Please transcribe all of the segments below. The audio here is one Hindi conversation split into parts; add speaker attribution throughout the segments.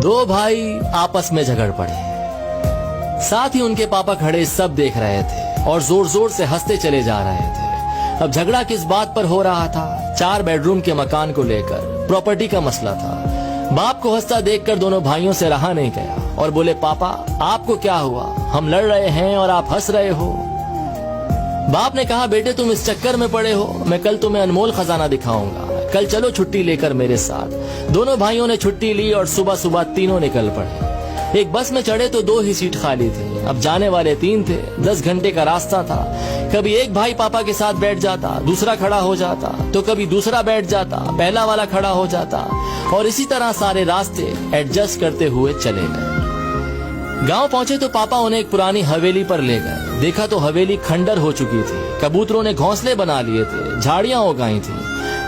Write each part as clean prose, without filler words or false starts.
Speaker 1: दो भाई आपस में झगड़ पड़े। साथ ही उनके पापा खड़े सब देख रहे थे और जोर जोर से हंसते चले जा रहे थे। अब झगड़ा किस बात पर हो रहा था? 4 बेडरूम के मकान को लेकर प्रॉपर्टी का मसला था। बाप को हंसता देखकर दोनों भाइयों से रहा नहीं गया और बोले, पापा आपको क्या हुआ? हम लड़ रहे हैं और आप हंस रहे हो। बाप ने कहा, बेटे तुम इस चक्कर में पड़े हो, मैं कल तुम्हें अनमोल खजाना दिखाऊंगा, कल चलो छुट्टी लेकर मेरे साथ। दोनों भाइयों ने छुट्टी ली और सुबह सुबह तीनों निकल पड़े। एक बस में चढ़े तो 2 ही सीट खाली थी। अब जाने वाले 3 थे, 10 घंटे का रास्ता था। कभी एक भाई पापा के साथ बैठ जाता, दूसरा खड़ा हो जाता, तो कभी दूसरा बैठ जाता, पहला वाला खड़ा हो जाता, और इसी तरह सारे रास्ते एडजस्ट करते हुए चले गए। गांव पहुंचे तो पापा उन्हें एक पुरानी हवेली पर ले गए। देखा तो हवेली खंडर हो चुकी थी। कबूतरों ने घोंसले बना लिए थे, झाड़ियां उगाई थी।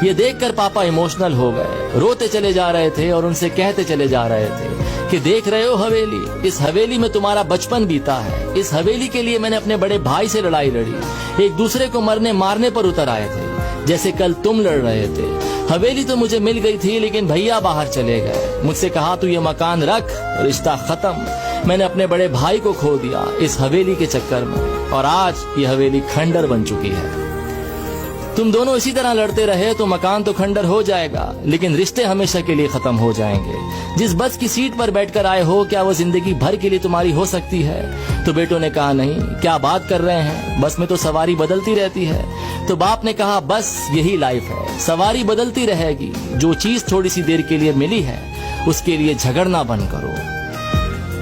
Speaker 1: ये देखकर पापा इमोशनल हो गए, रोते चले जा रहे थे और उनसे कहते चले जा रहे थे कि देख रहे हो हवेली, इस हवेली में तुम्हारा बचपन बीता है। इस हवेली के लिए मैंने अपने बड़े भाई से लड़ाई लड़ी, एक दूसरे को मरने मारने पर उतर आए थे, जैसे कल तुम लड़ रहे थे। हवेली तो मुझे मिल गई थी, लेकिन भैया बाहर चले गए। मुझसे कहा तू ये मकान रख, रिश्ता खत्म। मैंने अपने बड़े भाई को खो दिया इस हवेली के चक्कर में, और आज ये हवेली खंडर बन चुकी है। तुम दोनों इसी तरह लड़ते रहे तो मकान तो खंडर हो जाएगा, लेकिन रिश्ते हमेशा के लिए खत्म हो जाएंगे। जिस बस की सीट पर बैठकर आए हो, क्या वो जिंदगी भर के लिए तुम्हारी हो सकती है? तो बेटों ने कहा, नहीं, क्या बात कर रहे हैं, बस में तो सवारी बदलती रहती है। तो बाप ने कहा, बस यही लाइफ है, सवारी बदलती रहेगी। जो चीज थोड़ी सी देर के लिए मिली है, उसके लिए झगड़ना बंद करो।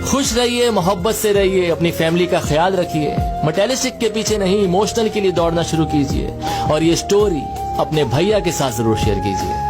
Speaker 1: खुश रहिए, मोहब्बत से रहिए, अपनी फैमिली का ख्याल रखिए। मटेरियलिस्टिक के पीछे नहीं, इमोशनल के लिए दौड़ना शुरू कीजिए। और ये स्टोरी अपने भैया के साथ जरूर शेयर कीजिए।